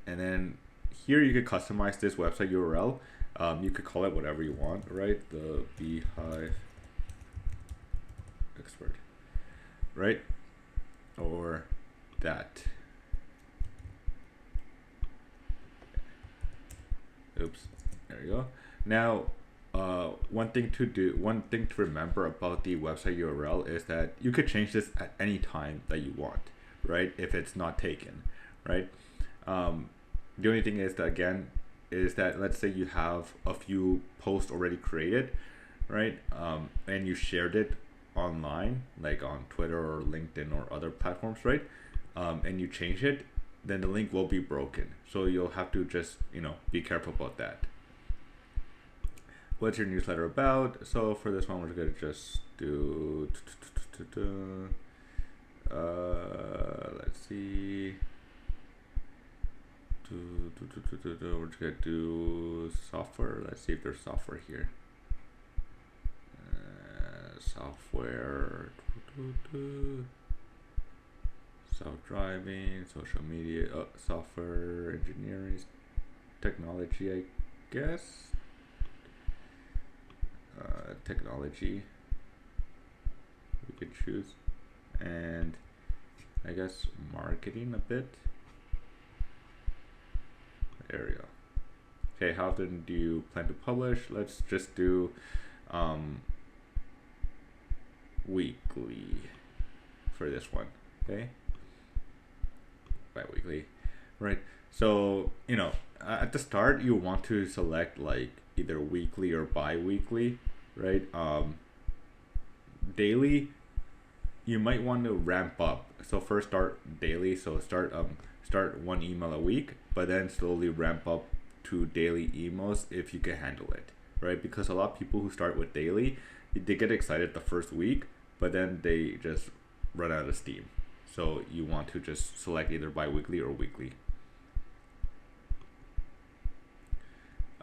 And then here you could customize this website URL. You could call it whatever you want, right? The beehiiv expert, right? Or that. Oops, there you go. Now, one thing to remember about the website URL is that you could change this at any time that you want, right? If it's not taken, right? The only thing is that, again, is that let's say you have a few posts already created, right? And you shared it online, like on Twitter or LinkedIn or other platforms, right? And you change it, then the link will be broken. So you'll have to just, be careful about that. What's your newsletter about? So for this one, we're going to just do, let's see. We're just going to do software. Let's see if there's software here. Software. Self-driving, social media, software engineering, technology, I guess. Technology we could choose, and I guess marketing a bit. There we go. Okay, how often do you plan to publish? Let's just do weekly for this one. Okay, bi-weekly, right? So at the start you want to select like either weekly or bi-weekly, right? Daily you might want to ramp up. So first start daily, so start one email a week, but then slowly ramp up to daily emails if you can handle it, right? Because a lot of people who start with daily, they get excited the first week, but then they just run out of steam. So you want to just select either bi-weekly or weekly.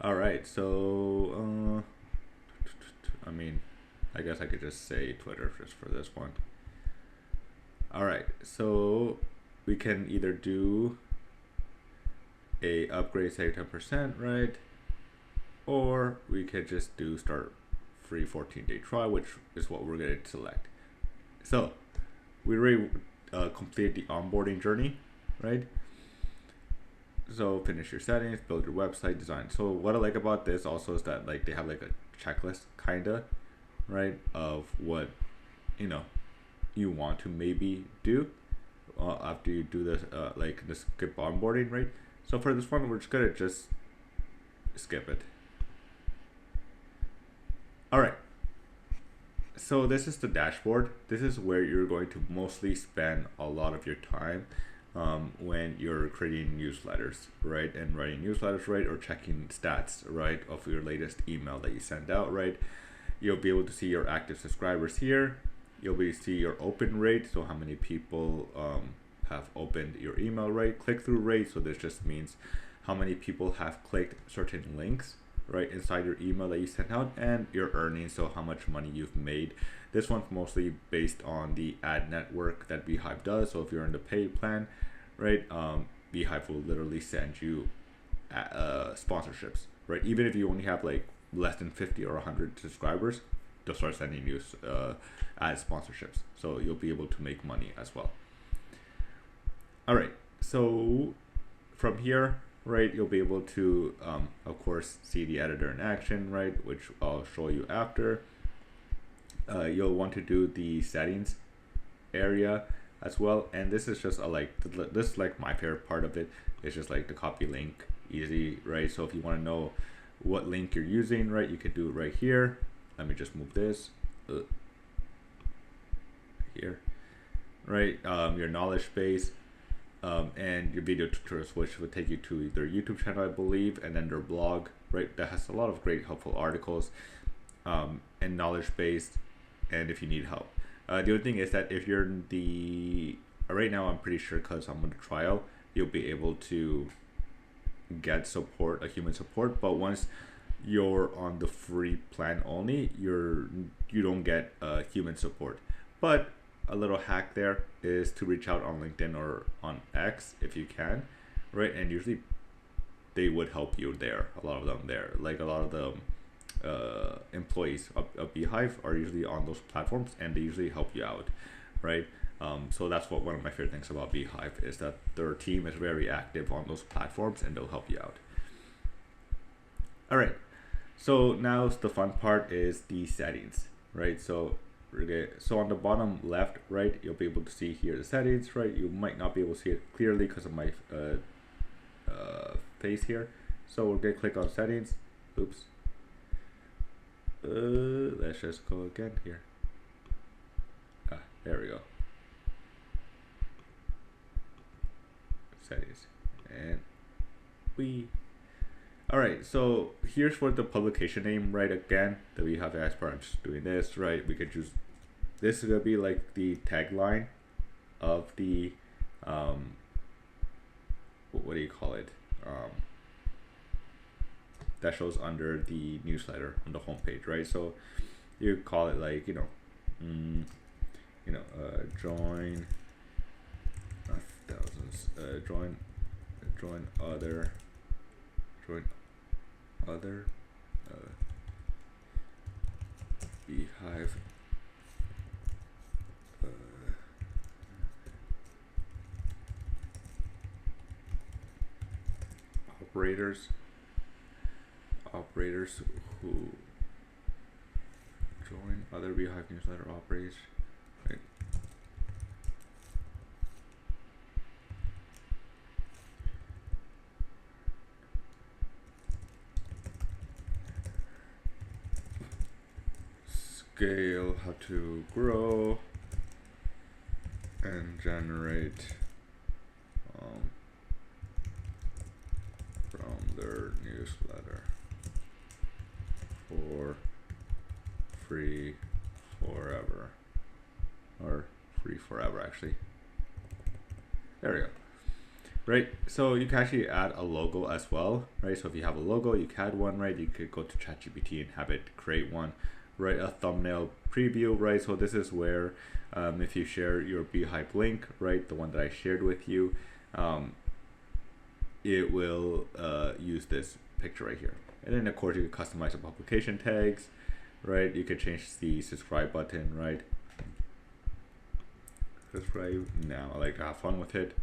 All right, so I guess I could just say Twitter just for this one. All right, so we can either do a upgrade, save 10%, right? Or we could just do start free 14-day trial, which is what we're going to select. So we already completed the onboarding journey, right? So finish your settings, build your website, design. So what I like about this also is that like they have like a checklist kinda, right, of what you want to maybe do after you do this like the skip onboarding, right? So for this one, we're just gonna just skip it. All right. So this is the dashboard. This is where you're going to mostly spend a lot of your time when you're creating newsletters, right? And writing newsletters, right? Or checking stats, right? Of your latest email that you send out, right? You'll be able to see your active subscribers here. You'll be able to see your open rate. So how many people have opened your email, right? Click-through rate. So this just means how many people have clicked certain links, right, inside your email that you sent out, and your earnings, so how much money you've made. This one's mostly based on the ad network that beehiiv does. So if you're in the paid plan, right, beehiiv will literally send you sponsorships, right? Even if you only have like less than 50 or 100 subscribers, they'll start sending you ad sponsorships, so you'll be able to make money as well. All right, so from here, right, you'll be able to of course see the editor in action, right, which I'll show you after. You'll want to do the settings area as well, and this is just this is like my favorite part of it. It's just like the copy link, easy, right? So if you want to know what link you're using, right, you could do it right here. Let me just move this here, right? Your knowledge base and your video tutorials, which will take you to their YouTube channel, I believe, and then their blog, right, that has a lot of great helpful articles and knowledge base, and if you need help. The other thing is that if you're in the right now, I'm pretty sure because I'm on the trial, you'll be able to get support, human support, but once you're on the free plan only, you don't get human support. But a little hack there is to reach out on LinkedIn or on X if you can, right? And usually they would help you there. A lot of them there, like a lot of the employees of beehiiv are usually on those platforms, and they usually help you out, right? So that's what one of my favorite things about beehiiv is, that their team is very active on those platforms and they'll help you out. All right, so now the fun part is the settings, right? So on the bottom left, right, you'll be able to see here the settings, right? You might not be able to see it clearly because of my face here. So we're gonna click on settings. Oops. Let's just go again here. There we go. Settings, and all right, so here's for the publication name, right? Again, that we have as part, I'm just doing this, right? We could choose, this is gonna be like the tagline of the what do you call it, that shows under the newsletter on the homepage, right? So you call it like, join thousands, join other beehiiv operators who join other beehiiv newsletter operators, right? Scale, how to grow and generate from their newsletter for free forever, or free forever actually. There we go. Right, so you can actually add a logo as well, right? So if you have a logo, you can add one, right? You could go to ChatGPT and have it create one, right? A thumbnail preview, right? So this is where if you share your beehiiv link, right, the one that I shared with you, it will use this picture right here. And then of course you can customize the publication tags, right? You can change the subscribe button, right? Subscribe now, I like to have fun with it,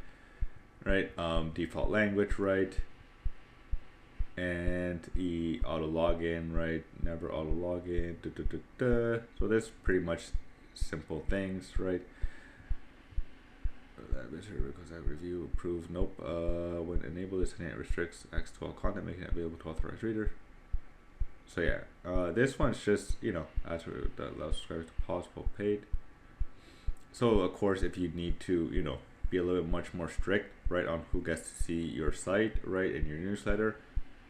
right? Default language, right? And the auto login, right? Never auto login. So that's pretty much simple things, right? Because I review approve, nope. When enable this, and it restricts access to all content, making it available to authorized readers. So yeah, this one's just, as for the allow subscribers to pause while paid. So of course, if you need to, be a little bit much more strict, right, on who gets to see your site, right, in your newsletter,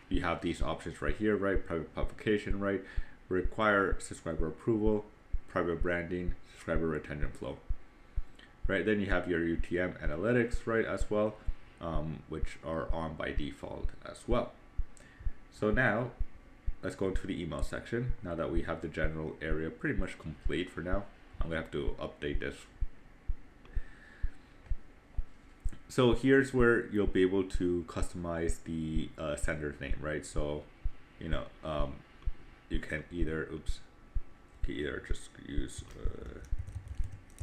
you have these options right here, right? Private publication, right? Require subscriber approval, private branding, subscriber retention flow, right? Then you have your UTM analytics, right, as well, which are on by default as well. So now let's go into the email section. Now that we have the general area pretty much complete for now, I'm gonna have to update this. So here's where you'll be able to customize the sender's name, right? So, you can either, just use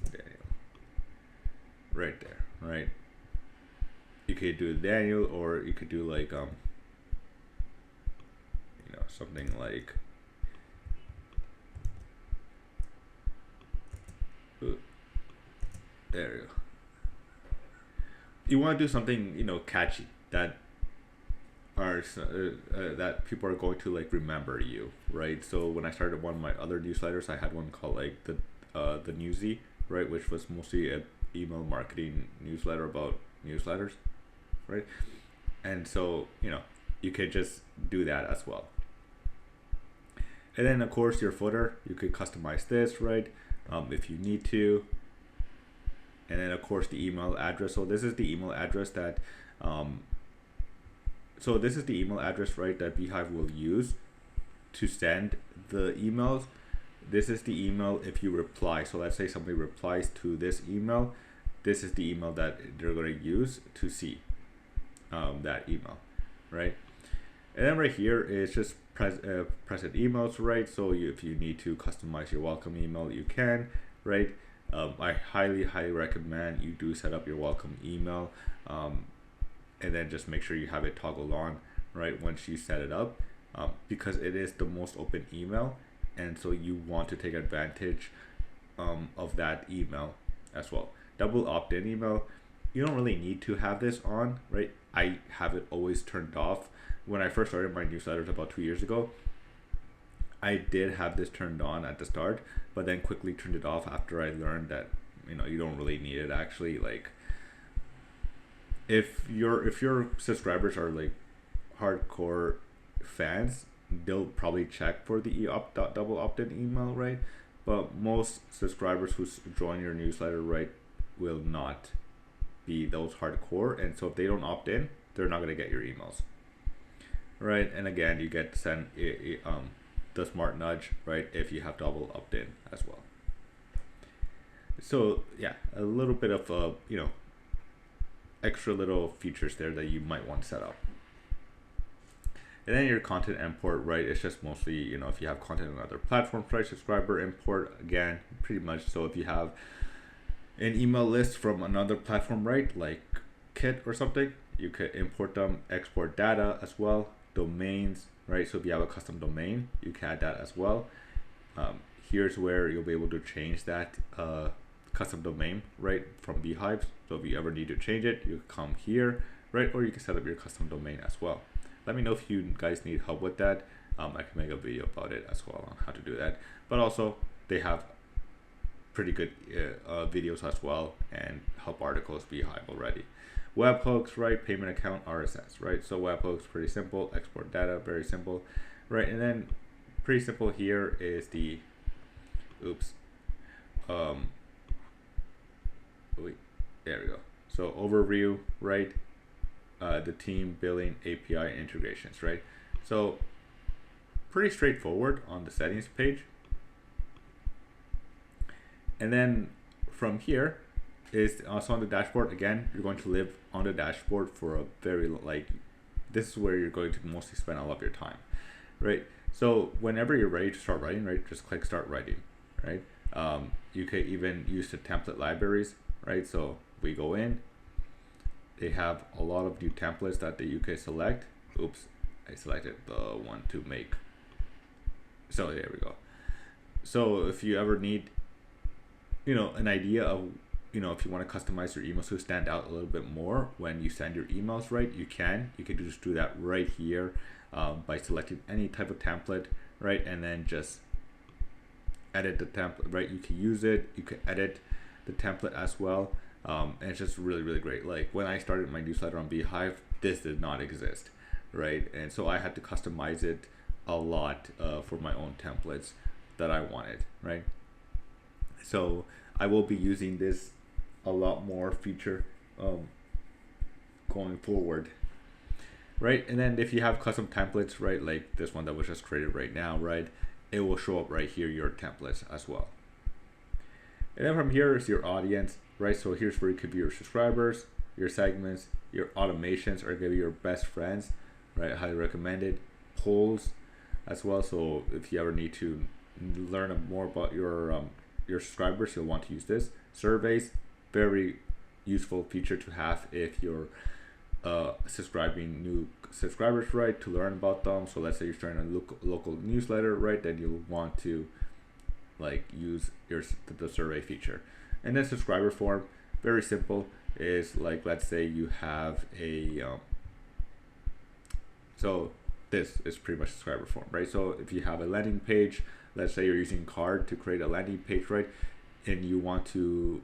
Daniel right there, right? You could do Daniel, or you could do like, something like, there you go. You want to do something, catchy that are that people are going to like remember you, right? So when I started one of my other newsletters, I had one called like the Newsy, right, which was mostly an email marketing newsletter about newsletters, right? And so you could just do that as well. And then of course your footer, you could customize this, right, if you need to. And then of course the email address. So this is the email address that right, that beehiiv will use to send the emails. This is the email if you reply. So let's say somebody replies to this email, this is the email that they're going to use to see that email, right? And then right here is just present emails, right? So if you need to customize your welcome email, you can, right? I highly recommend you do set up your welcome email, and then just make sure you have it toggled on, right, once you set it up, because it is the most open email, and so you want to take advantage of that email as well. Double opt-in email, you don't really need to have this on, right? I have it always turned off. When I first started my newsletters about 2 years ago, I did have this turned on at the start, but then quickly turned it off after I learned that you don't really need it actually. Like if your subscribers are like hardcore fans, they'll probably check for the double opt-in email, right? But most subscribers who join your newsletter, right, will not be those hardcore, and so if they don't opt in, they're not going to get your emails, right? And again, you get to send the smart nudge, right, if you have double opt-in as well. So yeah, a little bit of extra little features there that you might want to set up. And then your content import, right, it's just mostly, if you have content on other platforms, right, subscriber import, again, pretty much. So if you have an email list from another platform, right, like Kit or something, you could import them, export data as well, domains, right? So if you have a custom domain, you can add that as well. Here's where you'll be able to change that custom domain, right, from beehiiv. So if you ever need to change it, you come here, right, or you can set up your custom domain as well. Let me know if you guys need help with that. I can make a video about it as well on how to do that. But also, they have pretty good videos as well and help articles beehiiv already. Webhooks, right? Payment account, RSS, right? So webhooks, pretty simple. Export data, very simple, right? And then pretty simple here is the, there we go. So overview, right? The team billing API integrations, right? So pretty straightforward on the settings page. And then from here is also on the dashboard. Again, you're going to live on the dashboard for a very, this is where you're going to mostly spend all of your time, right? So whenever you're ready to start writing, right, just click start writing, right? You can even use the template libraries, right? So we go in, they have a lot of new templates that you can select. I selected the one to make. So there we go. So if you ever need, an idea of, if you want to customize your emails to stand out a little bit more when you send your emails, right, you can just do that right here by selecting any type of template, right, and then just edit the template, right? You can use it, you can edit the template as well. And it's just really, really great. Like when I started my newsletter on beehiiv, this did not exist, right? And so I had to customize it a lot for my own templates that I wanted, right? So I will be using this a lot more feature going forward, right? And then if you have custom templates, right, like this one that was just created right now, right, it will show up right here, your templates as well. And then from here is your audience, right? So here's where you could be your subscribers, your segments, your automations are gonna be your best friends, right? Highly recommended. Polls as well. So if you ever need to learn more about your subscribers, you'll want to use this. Surveys, very useful feature to have if you're subscribing new subscribers, right, to learn about them. So let's say you're starting a local newsletter, right, then you'll want to use the survey feature. And then subscriber form, very simple, is like, let's say you have a so this is pretty much subscriber form, right? So if you have a landing page, let's say you're using Card to create a landing page, right, and you want to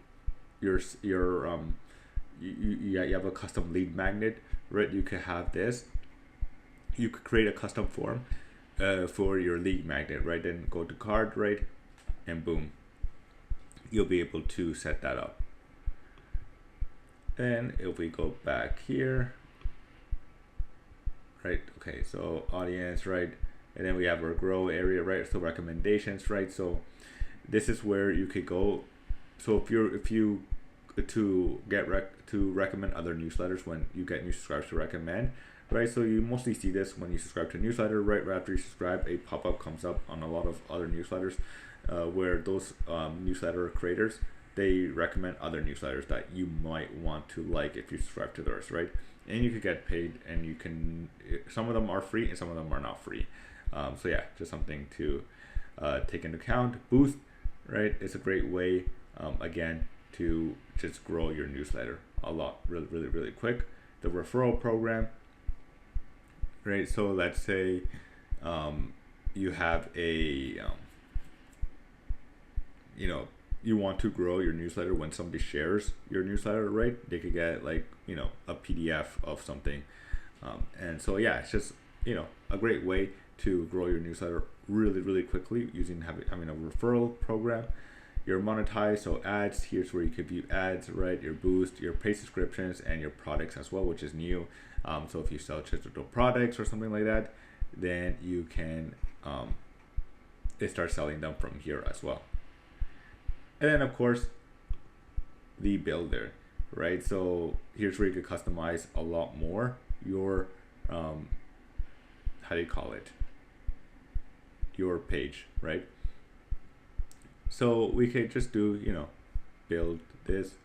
you have a custom lead magnet, right? You could have this, you could create a custom form for your lead magnet, right? Then go to Card, right, and boom, you'll be able to set that up. And if we go back here, right, okay, so audience, right, and then we have our grow area, right, so recommendations, right? So this is where you could go. So if you to recommend other newsletters when you get new subscribers to recommend, right? So you mostly see this when you subscribe to a newsletter. Right after you subscribe, a pop-up comes up on a lot of other newsletters, where those newsletter creators, they recommend other newsletters that you might want to like if you subscribe to theirs, right? And you could get paid, and you can, some of them are free and some of them are not free. So yeah, just something to take into account. Boost, right? It's a great way, again, to just grow your newsletter a lot, really quick. The referral program, right? So let's say you have a you want to grow your newsletter. When somebody shares your newsletter, right, they could get like a PDF of something, and so yeah, it's just a great way to grow your newsletter really quickly using having a referral program. You're monetized, so ads, here's where you could view ads, right? Your boost, your paid subscriptions, and your products as well, which is new. So if you sell digital products or something like that, then you can start selling them from here as well. And then of course, the builder, right? So here's where you could customize a lot more your how do you call it? Your page, right? So we could just do, build this.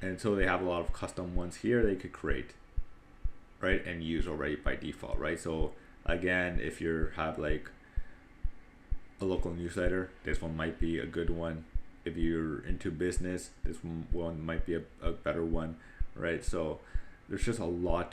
And so they have a lot of custom ones here they could create, right? And use already by default, right? So again, if you have like a local newsletter, this one might be a good one. If you're into business, this one might be a better one, right? So there's just a lot